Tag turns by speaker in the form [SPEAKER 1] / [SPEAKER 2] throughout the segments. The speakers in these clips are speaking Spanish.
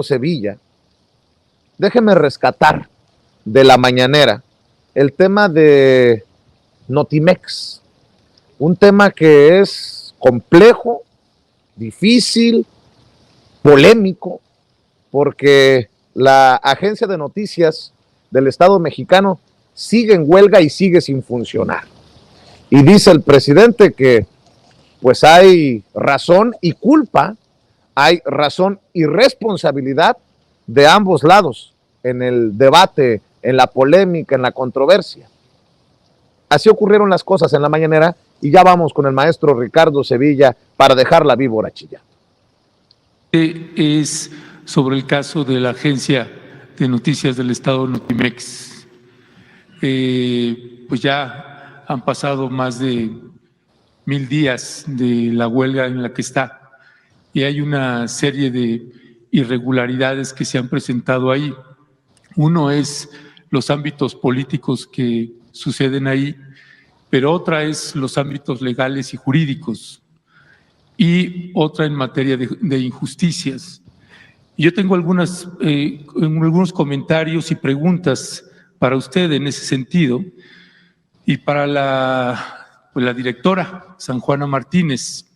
[SPEAKER 1] Sevilla, déjeme rescatar de la mañanera el tema de Notimex, un tema que es complejo, difícil, polémico, porque la agencia de noticias del Estado mexicano sigue en huelga y sigue sin funcionar. Y dice el presidente que pues hay razón y culpa, hay razón y responsabilidad de ambos lados en el debate, en la polémica, en la controversia. Así ocurrieron las cosas en la mañanera y ya vamos con el maestro Ricardo Sevilla para dejar la víbora chillando.
[SPEAKER 2] Es sobre el caso de la agencia de noticias del Estado Notimex. Pues ya han pasado más de 1000 días de la huelga en la que está y hay una serie de irregularidades que se han presentado ahí. Uno es los ámbitos políticos que suceden ahí, pero otra es los ámbitos legales y jurídicos y otra en materia de injusticias. Yo tengo algunos comentarios y preguntas para usted en ese sentido y para la directora, San Juana Martínez,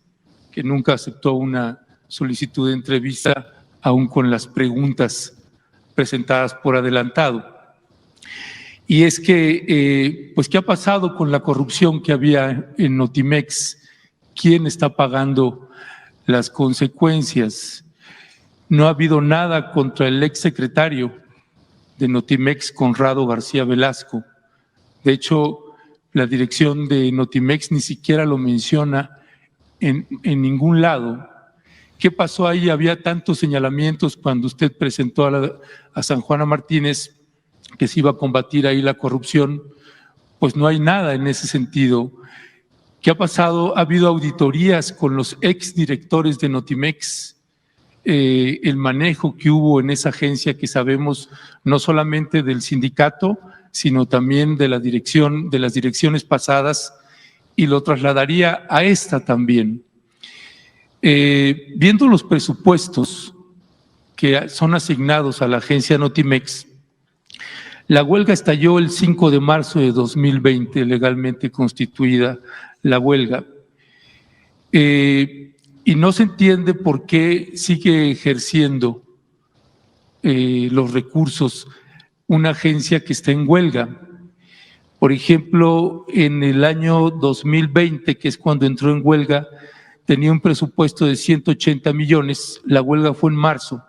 [SPEAKER 2] que nunca aceptó una solicitud de entrevista, aún con las preguntas presentadas por adelantado. Y es que, pues, ¿qué ha pasado con la corrupción que había en Notimex? ¿Quién está pagando las consecuencias? No ha habido nada contra el exsecretario de Notimex, Conrado García Velasco. De hecho, la dirección de Notimex ni siquiera lo menciona en ningún lado. ¿Qué pasó ahí? Había tantos señalamientos cuando usted presentó a San Juana Martínez que se iba a combatir ahí la corrupción, pues no hay nada en ese sentido. ¿Qué ha pasado? Ha habido auditorías con los exdirectores de Notimex, el manejo que hubo en esa agencia que sabemos no solamente del sindicato, sino también de la dirección, de las direcciones pasadas, y lo trasladaría a esta también. Viendo los presupuestos que son asignados a la agencia Notimex, la huelga estalló el 5 de marzo de 2020, legalmente constituida la huelga. Y no se entiende por qué sigue ejerciendo los recursos una agencia que está en huelga. Por ejemplo, en el año 2020, que es cuando entró en huelga, tenía un presupuesto de 180 millones, la huelga fue en marzo.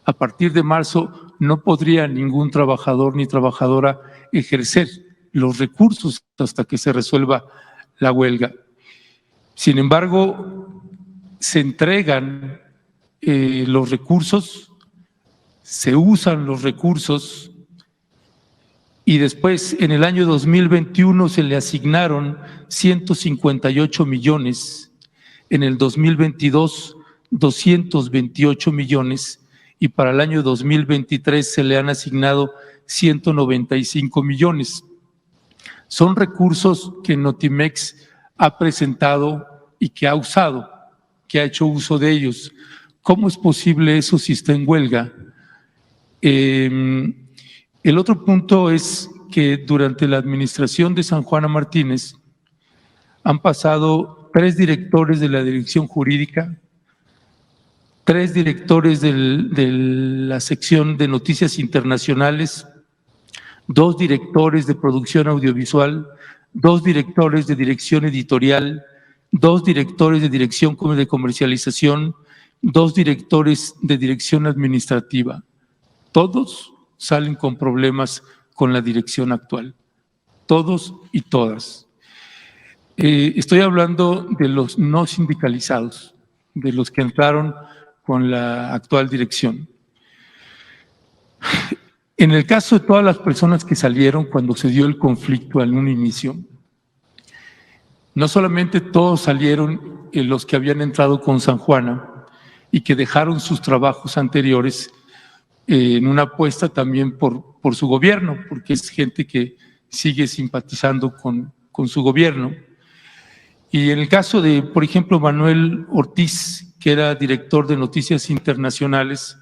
[SPEAKER 2] A partir de marzo no podría ningún trabajador ni trabajadora ejercer los recursos hasta que se resuelva la huelga. Sin embargo, se entregan los recursos, se usan los recursos y después en el año 2021 se le asignaron 158 millones, en el 2022 228 millones y para el año 2023 se le han asignado 195 millones. Son recursos que Notimex ha presentado y que ha usado, que ha hecho uso de ellos. ¿Cómo es posible eso si está en huelga? El otro punto es que durante la administración de San Juana Martínez han pasado 3 directores de la dirección jurídica, 3 directores de la sección de noticias internacionales, 2 directores de producción audiovisual, 2 directores de dirección editorial, 2 directores de dirección de comercialización, 2 directores de dirección administrativa. Todos salen con problemas con la dirección actual, todos y todas. Estoy hablando de los no sindicalizados, de los que entraron con la actual dirección. En el caso de todas las personas que salieron cuando se dio el conflicto en un inicio, no solamente todos salieron los que habían entrado con San Juana y que dejaron sus trabajos anteriores en una apuesta también por su gobierno, porque es gente que sigue simpatizando con su gobierno. Y en el caso de, por ejemplo, Manuel Ortiz, que era director de Noticias Internacionales,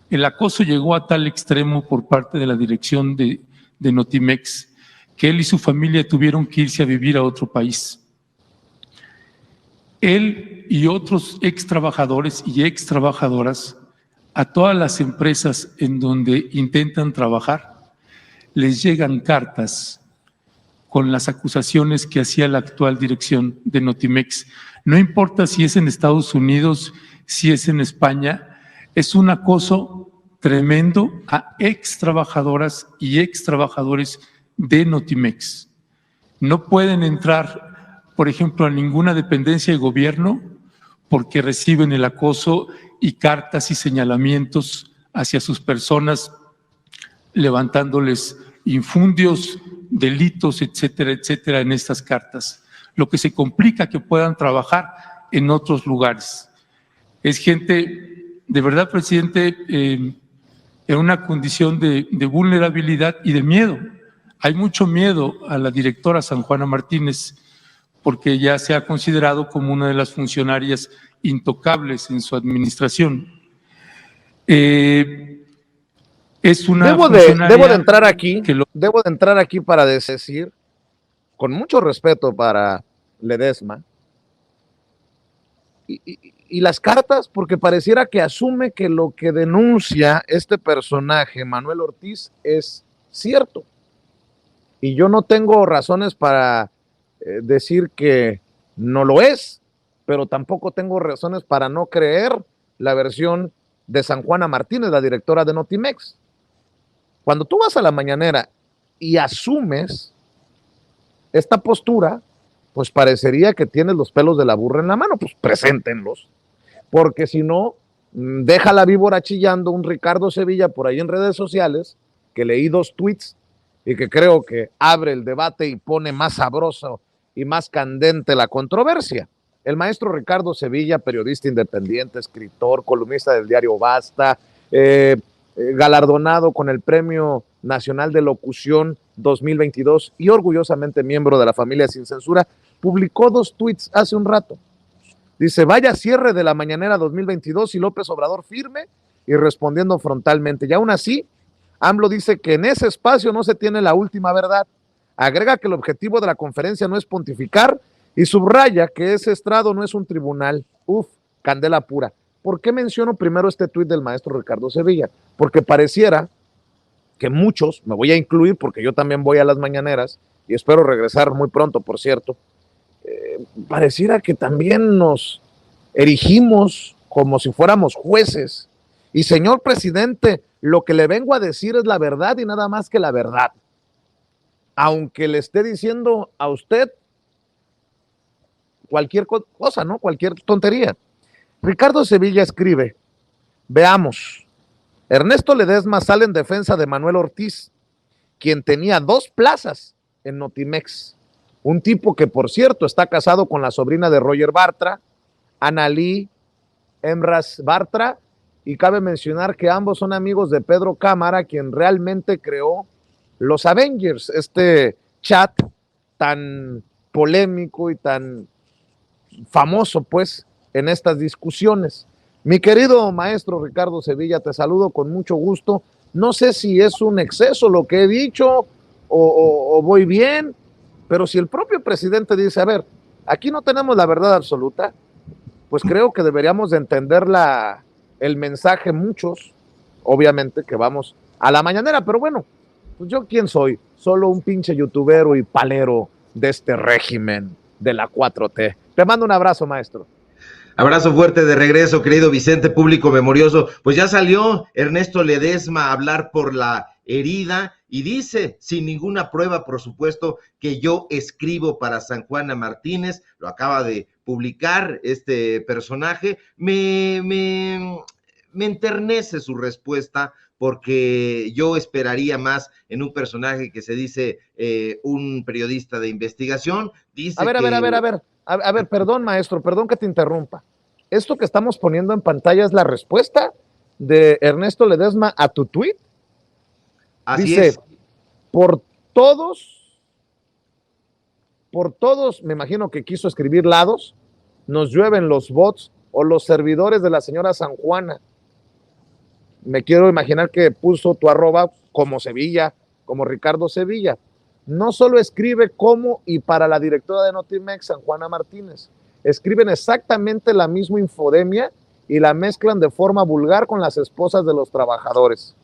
[SPEAKER 2] El acoso llegó a tal extremo por parte de la dirección de Notimex que él y su familia tuvieron que irse a vivir a otro país. Él y otros ex trabajadores y ex trabajadoras, a todas las empresas en donde intentan trabajar, les llegan cartas con las acusaciones que hacía la actual dirección de Notimex. No importa si es en Estados Unidos, si es en España, es un acoso tremendo a ex trabajadoras y ex trabajadores de Notimex. No pueden entrar, por ejemplo, a ninguna dependencia de gobierno porque reciben el acoso y cartas y señalamientos hacia sus personas, levantándoles infundios, delitos, etcétera, etcétera, en estas cartas. Lo que se complica que puedan trabajar en otros lugares. Es gente, de verdad, presidente, en una condición de vulnerabilidad y de miedo. Hay mucho miedo a la directora San Juana Martínez porque ya se ha considerado como una de las funcionarias intocables en su administración. Es una
[SPEAKER 1] debo de entrar aquí para decir, con mucho respeto para Ledesma, y las cartas, porque pareciera que asume que lo que denuncia este personaje, Manuel Ortiz, es cierto. Y yo no tengo razones para decir que no lo es, pero tampoco tengo razones para no creer la versión de San Juana Martínez, la directora de Notimex. Cuando tú vas a la mañanera y asumes esta postura, pues parecería que tienes los pelos de la burra en la mano, pues preséntenlos, porque si no, deja la víbora chillando un Ricardo Sevilla por ahí en redes sociales, que leí 2 tweets y que creo que abre el debate y pone más sabroso y más candente la controversia. El maestro Ricardo Sevilla, periodista independiente, escritor, columnista del diario Basta, galardonado con el Premio Nacional de Locución 2022 y orgullosamente miembro de la familia Sin Censura, publicó 2 tweets hace un rato. Dice, vaya cierre de la mañanera 2022 y López Obrador firme y respondiendo frontalmente. Y aún así, AMLO dice que en ese espacio no se tiene la última verdad. Agrega que el objetivo de la conferencia no es pontificar y subraya que ese estrado no es un tribunal. Uf, candela pura. ¿Por qué menciono primero este tuit del maestro Ricardo Sevilla? Porque pareciera que muchos, me voy a incluir porque yo también voy a las mañaneras y espero regresar muy pronto, por cierto, pareciera que también nos erigimos como si fuéramos jueces. Y señor presidente, lo que le vengo a decir es la verdad y nada más que la verdad. Aunque le esté diciendo a usted cualquier cosa, ¿no? Cualquier tontería. Ricardo Sevilla escribe, veamos, Ernesto Ledesma sale en defensa de Manuel Ortiz, quien tenía 2 plazas en Notimex. Un tipo que, por cierto, está casado con la sobrina de Roger Bartra, Analí Emras Bartra, y cabe mencionar que ambos son amigos de Pedro Cámara, quien realmente creó los Avengers, este chat tan polémico y tan famoso, pues, en estas discusiones. Mi querido maestro Ricardo Sevilla, te saludo con mucho gusto. No sé si es un exceso lo que he dicho o voy bien, pero si el propio presidente dice, a ver, aquí no tenemos la verdad absoluta, pues creo que deberíamos de entender el mensaje muchos, obviamente, que vamos a la mañanera, pero bueno, pues yo quién soy, solo un pinche youtubero y palero de este régimen de la 4T. Te mando un abrazo, maestro.
[SPEAKER 3] Abrazo fuerte de regreso, querido Vicente, público memorioso. Pues ya salió Ernesto Ledesma a hablar por la herida y dice, sin ninguna prueba, por supuesto, que yo escribo para San Juana Martínez. Lo acaba de publicar este personaje. Me enternece su respuesta, porque yo esperaría más en un personaje que se dice un periodista de investigación. Dice
[SPEAKER 1] a ver, perdón, maestro, perdón que te interrumpa. Esto que estamos poniendo en pantalla es la respuesta de Ernesto Ledesma a tu tweet.
[SPEAKER 3] Así
[SPEAKER 1] dice,
[SPEAKER 3] es.
[SPEAKER 1] Por todos, me imagino que quiso escribir lados, nos llueven los bots o los servidores de la señora San Juana. me quiero imaginar que puso tu arroba como Sevilla, como Ricardo Sevilla. No solo escribe como y para la directora de Notimex, San Juana Martínez, escriben exactamente la misma infodemia y la mezclan de forma vulgar con las esposas de los trabajadores.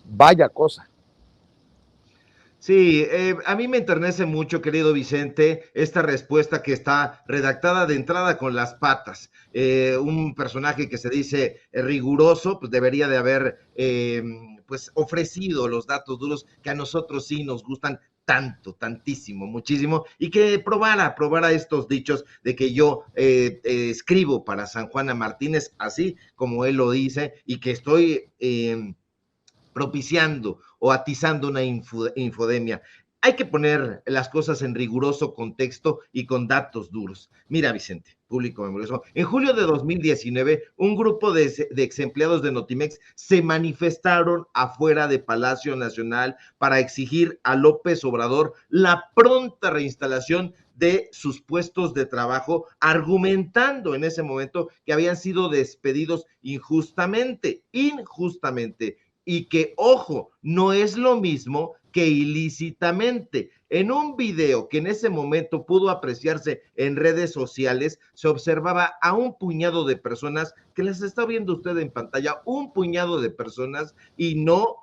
[SPEAKER 1] Vaya cosa.
[SPEAKER 3] Sí, a mí me enternece mucho, querido Vicente, esta respuesta que está redactada de entrada con las patas. Un personaje que se dice riguroso, pues debería de haber pues ofrecido los datos duros que a nosotros sí nos gustan tanto, tantísimo, muchísimo, y que probara estos dichos de que yo escribo para San Juana Martínez, así como él lo dice, y que estoy propiciando o atizando una infodemia. Hay que poner las cosas en riguroso contexto y con datos duros. Mira, Vicente, público memorioso, en julio de 2019, un grupo de ex empleados de Notimex se manifestaron afuera de Palacio Nacional para exigir a López Obrador la pronta reinstalación de sus puestos de trabajo, argumentando en ese momento que habían sido despedidos injustamente, y que, ojo, no es lo mismo que ilícitamente. En un video que en ese momento pudo apreciarse en redes sociales, se observaba a un puñado de personas, que las está viendo usted en pantalla, un puñado de personas y no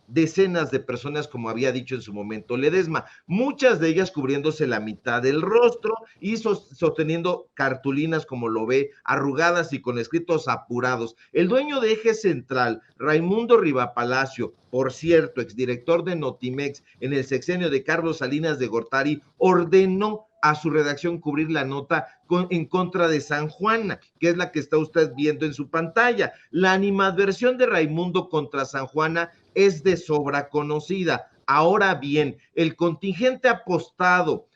[SPEAKER 3] decenas de personas, como había dicho en su momento Ledesma, muchas de ellas cubriéndose la mitad del rostro y sosteniendo cartulinas, como lo ve, arrugadas y con escritos apurados. El dueño de Eje Central, Raimundo Rivapalacio, por cierto, exdirector de Notimex en el sexenio de Carlos Salinas de Gortari, ordenó a su redacción cubrir la nota en contra de San Juana, que es la que está usted viendo en su pantalla. La animadversión de Raimundo contra San Juana es de sobra conocida. Ahora bien, el contingente apostado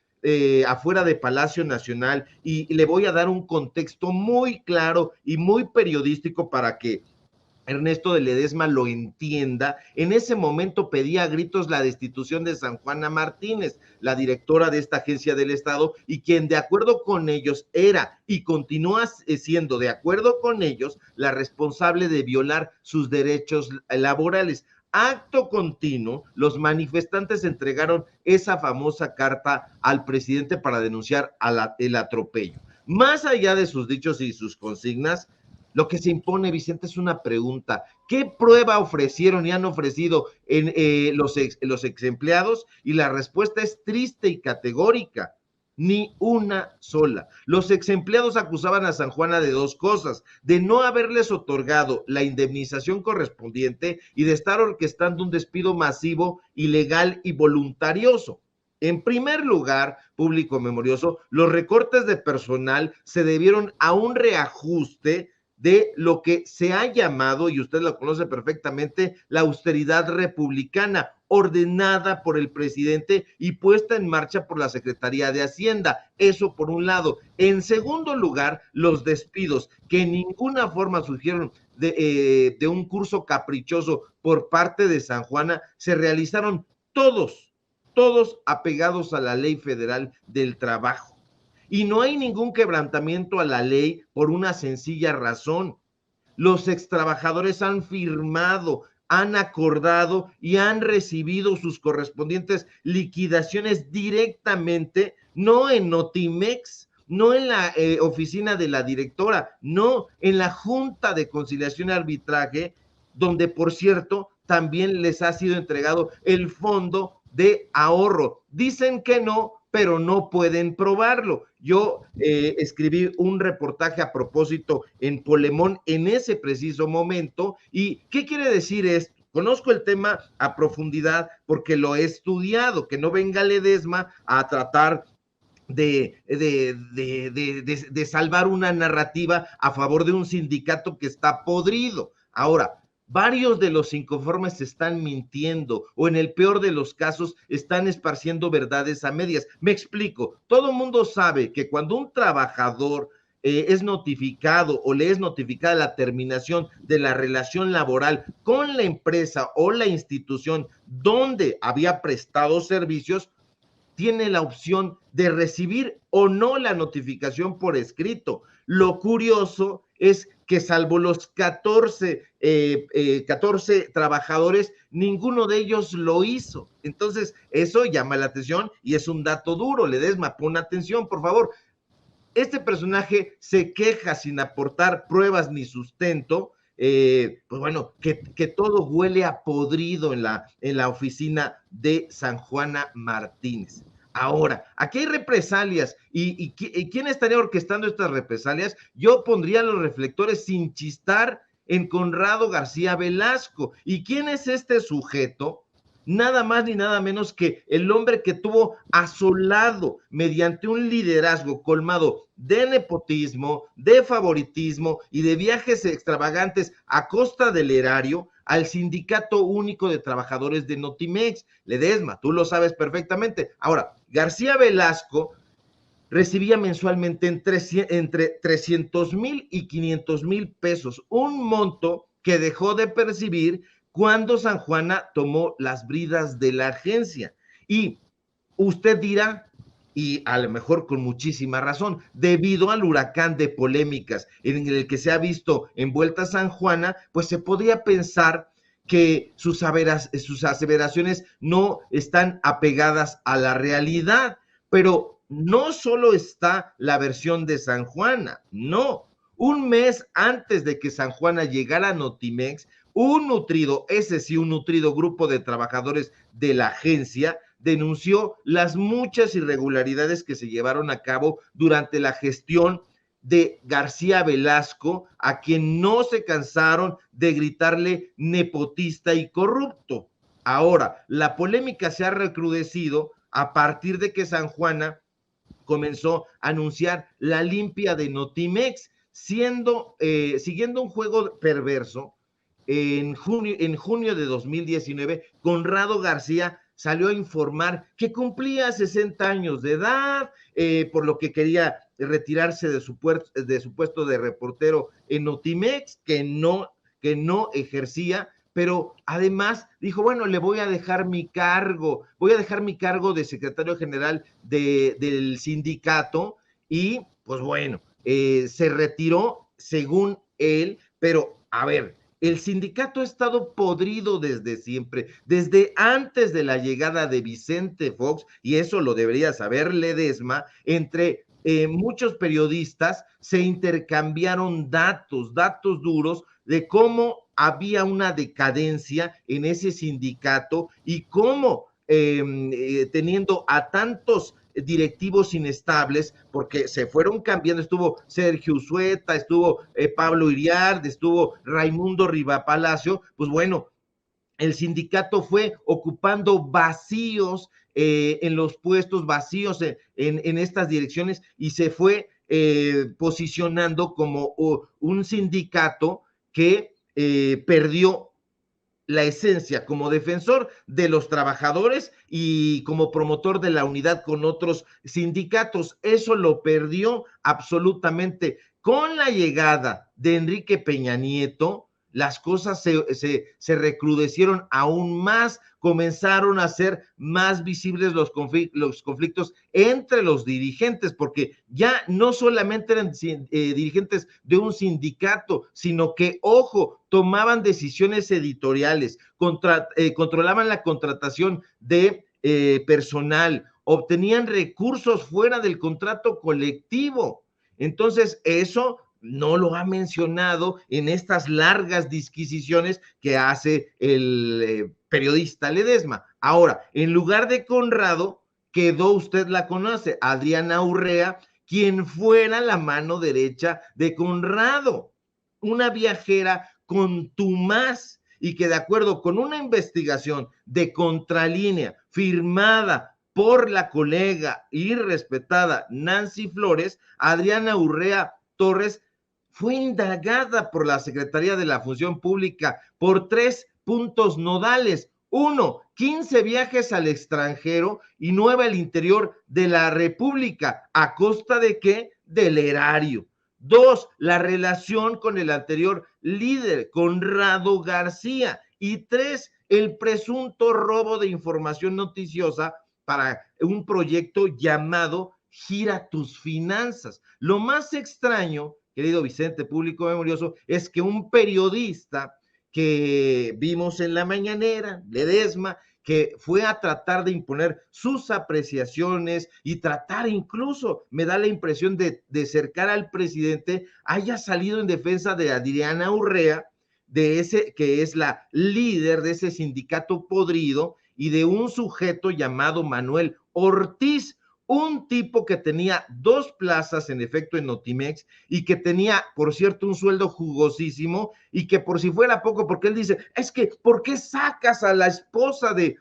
[SPEAKER 3] afuera de Palacio Nacional, y le voy a dar un contexto muy claro y muy periodístico para que Ernesto de Ledesma lo entienda, en ese momento pedía a gritos la destitución de San Juana Martínez, la directora de esta agencia del Estado, y quien de acuerdo con ellos era y continúa siendo de acuerdo con ellos la responsable de violar sus derechos laborales. Acto continuo, los manifestantes entregaron esa famosa carta al presidente para denunciar el atropello. Más allá de sus dichos y sus consignas, lo que se impone, Vicente, es una pregunta. ¿Qué prueba ofrecieron y han ofrecido los ex empleados? Y la respuesta es triste y categórica. Ni una sola. Los ex empleados acusaban a San Juana de dos cosas: de no haberles otorgado la indemnización correspondiente y de estar orquestando un despido masivo, ilegal y voluntarioso. En primer lugar, público memorioso, los recortes de personal se debieron a un reajuste de lo que se ha llamado, y usted lo conoce perfectamente, la austeridad republicana, ordenada por el presidente y puesta en marcha por la Secretaría de Hacienda. Eso por un lado. En segundo lugar, los despidos, que en ninguna forma surgieron de un curso caprichoso por parte de San Juana, se realizaron todos apegados a la Ley Federal del Trabajo. Y no hay ningún quebrantamiento a la ley por una sencilla razón: los extrabajadores han firmado, han acordado y han recibido sus correspondientes liquidaciones directamente, no en Notimex, no en la oficina de la directora, no, en la Junta de Conciliación y Arbitraje, donde, por cierto, también les ha sido entregado el fondo de ahorro. Dicen que no, pero no pueden probarlo. Yo escribí un reportaje a propósito en Polemón en ese preciso momento. ¿Y qué quiere decir esto? Conozco el tema a profundidad porque lo he estudiado. Que no venga Ledesma a tratar de salvar una narrativa a favor de un sindicato que está podrido. Ahora, varios de los inconformes están mintiendo, o en el peor de los casos están esparciendo verdades a medias. Me explico. Todo el mundo sabe que cuando un trabajador es notificado o le es notificada la terminación de la relación laboral con la empresa o la institución donde había prestado servicios, tiene la opción de recibir o no la notificación por escrito. Lo curioso es que salvo los 14 trabajadores, ninguno de ellos lo hizo. Entonces, eso llama la atención y es un dato duro. Ledesma, pon atención, por favor. Este personaje se queja sin aportar pruebas ni sustento, pues bueno, que todo huele a podrido en la oficina de San Juana Martínez. Ahora, aquí hay represalias y ¿quién estaría orquestando estas represalias? Yo pondría los reflectores sin chistar en Conrado García Velasco. ¿Y quién es este sujeto? Nada más ni nada menos que el hombre que tuvo asolado mediante un liderazgo colmado de nepotismo, de favoritismo y de viajes extravagantes a costa del erario al Sindicato Único de Trabajadores de Notimex. Ledesma, tú lo sabes perfectamente. Ahora, García Velasco recibía mensualmente entre 300,000 y 500,000 pesos, un monto que dejó de percibir cuando San Juana tomó las bridas de la agencia. Y usted dirá, y a lo mejor con muchísima razón, debido al huracán de polémicas en el que se ha visto envuelta San Juana, pues se podría pensar que sus aseveraciones no están apegadas a la realidad, pero no solo está la versión de San Juana, no. Un mes antes de que San Juana llegara a Notimex, un nutrido grupo de trabajadores de la agencia denunció las muchas irregularidades que se llevaron a cabo durante la gestión de García Velasco, a quien no se cansaron de gritarle nepotista y corrupto. Ahora, la polémica se ha recrudecido a partir de que San Juana comenzó a anunciar la limpia de Notimex, siguiendo un juego perverso. En junio de 2019, Conrado García salió a informar que cumplía 60 años de edad, por lo que quería retirarse de su puesto de reportero en Notimex, que no ejercía, pero además dijo, bueno, le voy a dejar mi cargo de secretario general del sindicato y pues bueno, se retiró según él, pero a ver, el sindicato ha estado podrido desde siempre, desde antes de la llegada de Vicente Fox, y eso lo debería saber Ledesma. Entre muchos periodistas se intercambiaron datos duros de cómo había una decadencia en ese sindicato y cómo teniendo a tantos directivos inestables, porque se fueron cambiando, estuvo Sergio Usueta, estuvo Pablo Iriart, estuvo Raimundo Rivapalacio, pues bueno, el sindicato fue ocupando vacíos en los puestos, vacíos en estas direcciones y se fue posicionando como un sindicato que perdió la esencia como defensor de los trabajadores y como promotor de la unidad con otros sindicatos. Eso lo perdió absolutamente. Con la llegada de Enrique Peña Nieto, las cosas se recrudecieron aún más, comenzaron a ser más visibles los conflictos entre los dirigentes, porque ya no solamente eran dirigentes de un sindicato, sino que, ojo, tomaban decisiones editoriales, controlaban la contratación de personal, obtenían recursos fuera del contrato colectivo. Entonces, eso no lo ha mencionado en estas largas disquisiciones que hace el periodista Ledesma. Ahora, en lugar de Conrado, quedó, usted la conoce, Adriana Urrea, quien fuera la mano derecha de Conrado, una viajera contumaz y que de acuerdo con una investigación de Contralínea firmada por la colega y respetada Nancy Flores, Adriana Urrea Torres fue indagada por la Secretaría de la Función Pública por 3 puntos nodales. 1, 15 viajes al extranjero y 9 al interior de la República. ¿A costa de qué? Del erario. 2, la relación con el anterior líder, Conrado García. Y 3, el presunto robo de información noticiosa para un proyecto llamado Gira tus finanzas. Lo más extraño querido Vicente, público memorioso, es que un periodista que vimos en la mañanera, Ledesma, que fue a tratar de imponer sus apreciaciones y tratar incluso, me da la impresión de cercar al presidente, haya salido en defensa de Adriana Urrea, de ese que es la líder de ese sindicato podrido, y de un sujeto llamado Manuel Ortiz, un tipo que tenía 2 plazas en efecto en Notimex y que tenía, por cierto, un sueldo jugosísimo, y que por si fuera poco, porque él dice, es que, ¿por qué sacas a la esposa de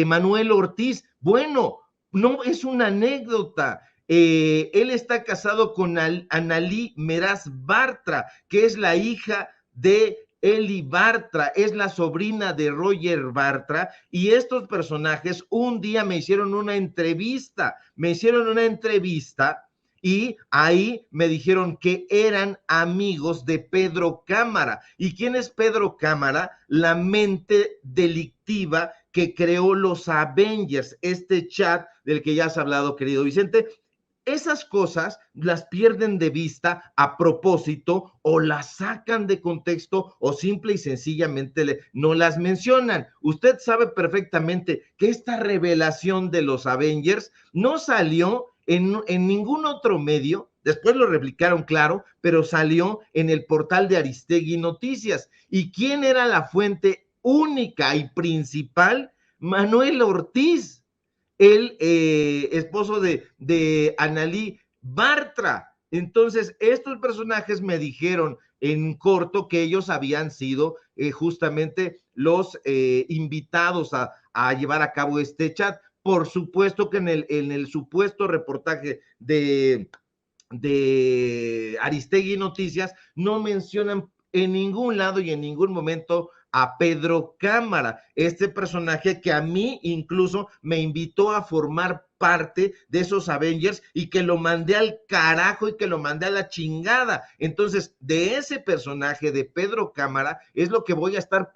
[SPEAKER 3] Manuel Ortiz? Bueno, no es una anécdota. Él está casado con Analí Meraz Bartra, que es la hija de Eli Bartra, es la sobrina de Roger Bartra, y estos personajes un día me hicieron una entrevista y ahí me dijeron que eran amigos de Pedro Cámara. ¿Y quién es Pedro Cámara? La mente delictiva que creó los Avengers, este chat del que ya has hablado, querido Vicente. Esas cosas las pierden de vista a propósito, o las sacan de contexto, o simple y sencillamente no las mencionan. Usted sabe perfectamente que esta revelación de los Avengers no salió en ningún otro medio. Después lo replicaron, claro, pero salió en el portal de Aristegui Noticias. ¿Y quién era la fuente única y principal? Manuel Ortiz, el esposo de Analí Bartra. Entonces, estos personajes me dijeron en corto que ellos habían sido justamente los invitados a llevar a cabo este chat. Por supuesto que en el supuesto reportaje de Aristegui Noticias no mencionan en ningún lado y en ningún momento a Pedro Cámara, este personaje que a mí incluso me invitó a formar parte de esos Avengers y que lo mandé al carajo y que lo mandé a la chingada. Entonces, de ese personaje de Pedro Cámara es lo que voy a estar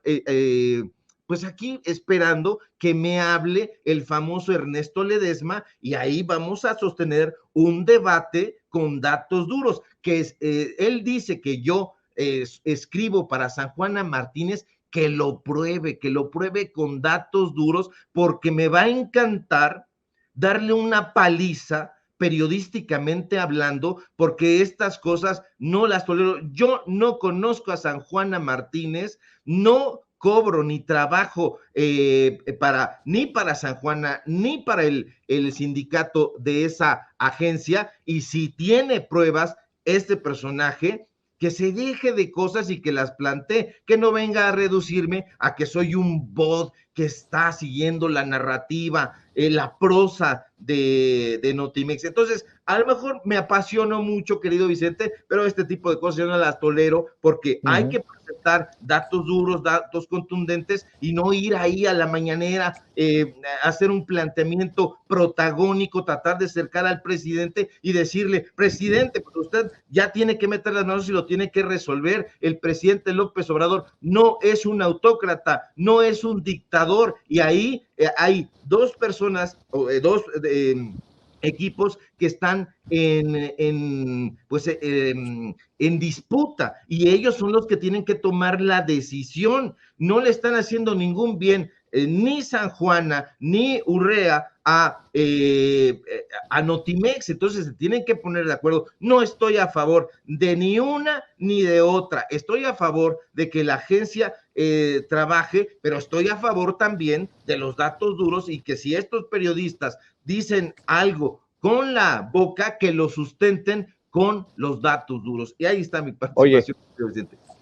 [SPEAKER 3] pues aquí esperando que me hable el famoso Ernesto Ledesma, y ahí vamos a sostener un debate con datos duros, que él dice que yo escribo para San Juana Martínez, que lo pruebe con datos duros, porque me va a encantar darle una paliza periodísticamente hablando, porque estas cosas no las tolero. Yo no conozco a San Juana Martínez, no cobro ni trabajo ni para San Juana, ni para el sindicato de esa agencia, y si tiene pruebas este personaje, que se deje de cosas y que las plantee, que no venga a reducirme a que soy un bot que está siguiendo la narrativa, la prosa de Notimex. Entonces, a lo mejor me apasionó mucho, querido Vicente, pero este tipo de cosas yo no las tolero, porque hay que presentar datos duros, datos contundentes, y no ir ahí a la mañanera, hacer un planteamiento protagónico, tratar de acercar al presidente y decirle, presidente, pues usted ya tiene que meter las manos y lo tiene que resolver. El presidente López Obrador no es un autócrata, no es un dictador, y ahí hay 2 personas, equipos que están en disputa, y ellos son los que tienen que tomar la decisión. No le están haciendo ningún bien ni San Juana ni Urrea a Notimex. Entonces se tienen que poner de acuerdo. No estoy a favor de ni una ni de otra, estoy a favor de que la agencia trabaje, pero estoy a favor también de los datos duros, y que si estos periodistas dicen algo con la boca, que lo sustenten con los datos duros. Y ahí está mi participación, presidente.